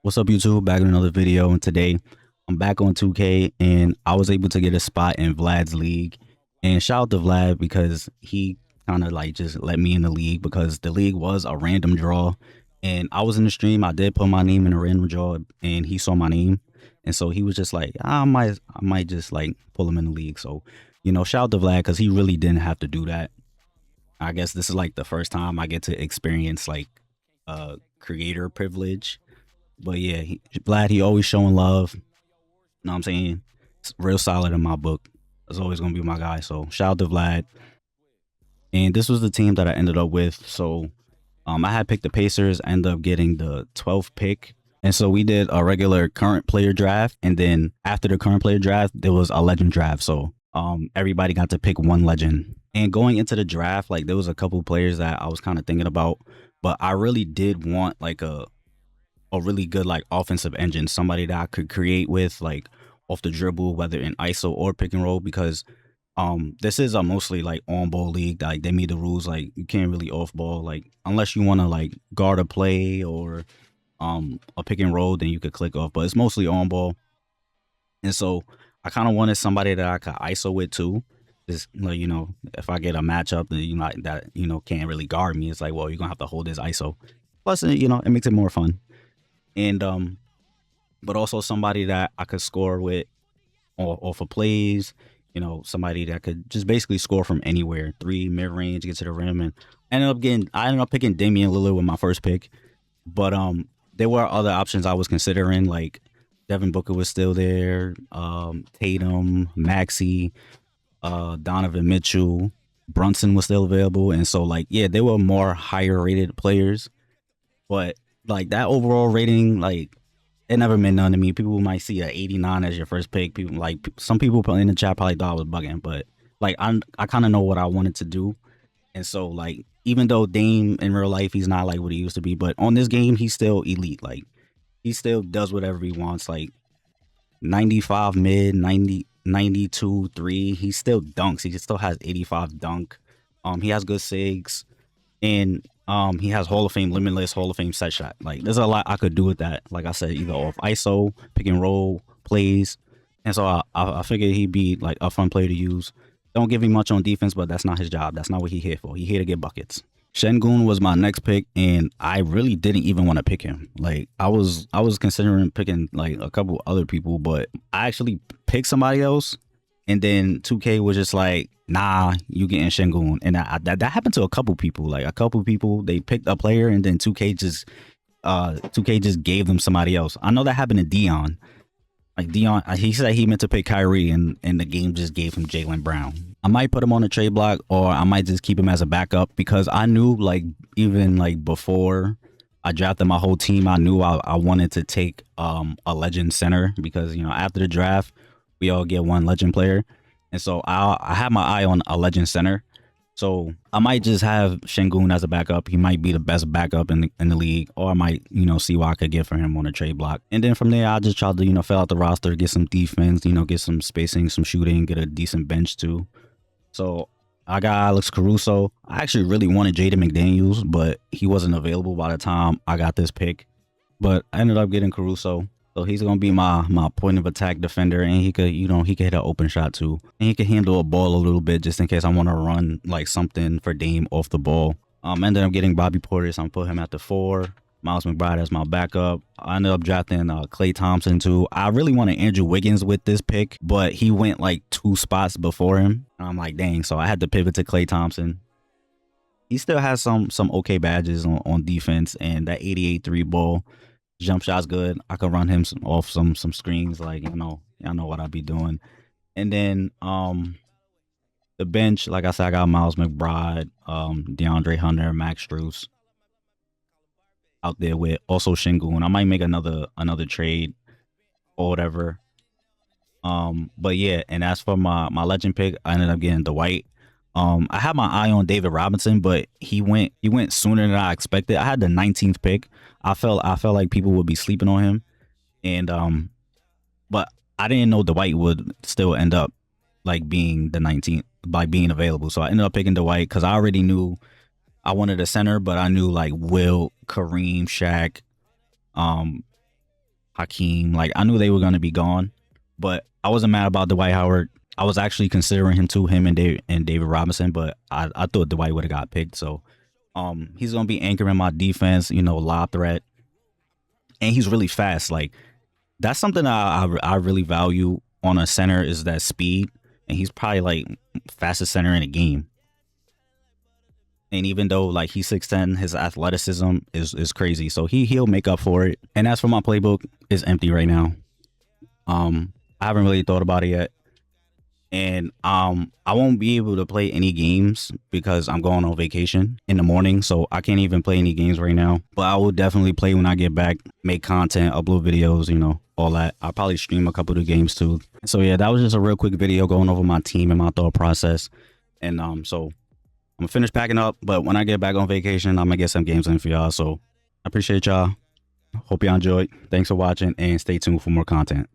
What's up, YouTube? Back in another video, and today I'm back on 2K, and I was able to get a spot in Vlad's league. And shout out to Vlad because he kind of like just let me in the league because the league was a random draw, and I was in the stream. I did put my name in a random draw, and he saw my name, and so he was just like, I might just like pull him in the league. So, shout out to Vlad because he really didn't have to do that. I guess this is like the first time I get to experience like creator privilege. But yeah, Vlad, he always showing love. You know what I'm saying? It's real solid in my book. That's always going to be my guy. So shout out to Vlad. And this was the team that I ended up with. So I had picked the Pacers, ended up getting the 12th pick. And so we did a regular current player draft. And then after the current player draft, there was a legend draft. So everybody got to pick one legend. And going into the draft, like there was a couple players that I was kind of thinking about. But I really did want like a really good like offensive engine, somebody that I could create with like off the dribble, whether in ISO or pick and roll, because this is a mostly like on ball league. Like they made the rules like you can't really off ball, like unless you want to like guard a play or a pick and roll, then you could click off, but it's mostly on ball. And so I kind of wanted somebody that I could ISO with too. Just like, if I get a matchup that can't really guard me, it's like, well, you're gonna have to hold this ISO. Plus, it makes it more fun. And but also somebody that I could score with off of plays, somebody that could just basically score from anywhere, three, mid range, get to the rim. And I ended up picking Damian Lillard with my first pick. But there were other options I was considering, like Devin Booker was still there, Tatum, Maxey, Donovan Mitchell, Brunson was still available. And so like, yeah, they were more higher rated players, but like that overall rating, like it never meant none to me. People might see a 89 as your first pick. People like some people in the chat probably thought I was bugging, but like I kind of know what I wanted to do. And so like even though Dame in real life he's not like what he used to be, but on this game he's still elite. Like he still does whatever he wants. Like 95 mid, 90, 92 3. He still dunks. He still has 85 dunk. He has good sigs. And he has Hall of Fame limitless, Hall of Fame set shot. Like there's a lot I could do with that. Like I said, either off ISO, pick and roll, plays. And so I figured he'd be like a fun player to use. Don't give him much on defense, but that's not his job. That's not what he's here for. He's here to get buckets. Şengün was my next pick, and I really didn't even want to pick him. Like I was considering picking like a couple other people, but I actually picked somebody else. And then 2K was just like, nah, you getting Şengün. And that happened to a couple people. Like a couple people, they picked a player and then 2K just gave them somebody else. I know that happened to Dion. Like Dion, he said he meant to pick Kyrie and the game just gave him Jaylen Brown. I might put him on the trade block or I might just keep him as a backup because I knew like even like before I drafted my whole team, I knew I wanted to take a legend center because, after the draft, we all get one legend player. And so I have my eye on a legend center. So I might just have Şengün as a backup. He might be the best backup in the league. Or I might, see what I could get for him on a trade block. And then from there, I just try to, fill out the roster, get some defense, get some spacing, some shooting, get a decent bench too. So I got Alex Caruso. I actually really wanted Jaden McDaniels, but he wasn't available by the time I got this pick. But I ended up getting Caruso. So he's gonna be my point of attack defender, and he could hit an open shot too, and he could handle a ball a little bit just in case I want to run like something for Dame off the ball. Ended up getting Bobby Portis. I'm put him at the 4. Miles McBride as my backup. I ended up drafting Klay Thompson too. I really wanted Andrew Wiggins with this pick, but he went like 2 spots before him. And I'm like, dang. So I had to pivot to Klay Thompson. He still has some okay badges on defense, and that 88 3 ball. Jump shot's good. I could run him off some screens, like I know what I'd be doing. And then the bench, like I said, I got Miles McBride, DeAndre Hunter, Max Strus out there with also Şengün. I might make another trade or whatever. But yeah, and as for my legend pick, I ended up getting Dwight. I had my eye on David Robinson, but he went sooner than I expected. I had the 19th pick. I felt like people would be sleeping on him, and but I didn't know Dwight would still end up like being the 19th by being available. So I ended up picking Dwight because I already knew I wanted a center, but I knew like Will, Kareem, Shaq, Hakeem. Like, I knew they were gonna be gone, but I wasn't mad about Dwight Howard. I was actually considering him too, him and David Robinson, but I thought Dwight would have got picked. So he's gonna be anchoring my defense, you know, lob threat, and he's really fast. Like, that's something I really value on a center is that speed, and he's probably like fastest center in the game. And even though like he's 6'10", his athleticism is crazy. So he'll make up for it. And as for my playbook, it's empty right now. I haven't really thought about it yet. And I won't be able to play any games because I'm going on vacation in the morning. So I can't even play any games right now. But I will definitely play when I get back, make content, upload videos, you know, all that. I'll probably stream a couple of games too. So yeah, that was just a real quick video going over my team and my thought process. And so I'm gonna finish packing up, but when I get back on vacation, I'm gonna get some games in for y'all. So I appreciate y'all. Hope y'all enjoyed. Thanks for watching and stay tuned for more content.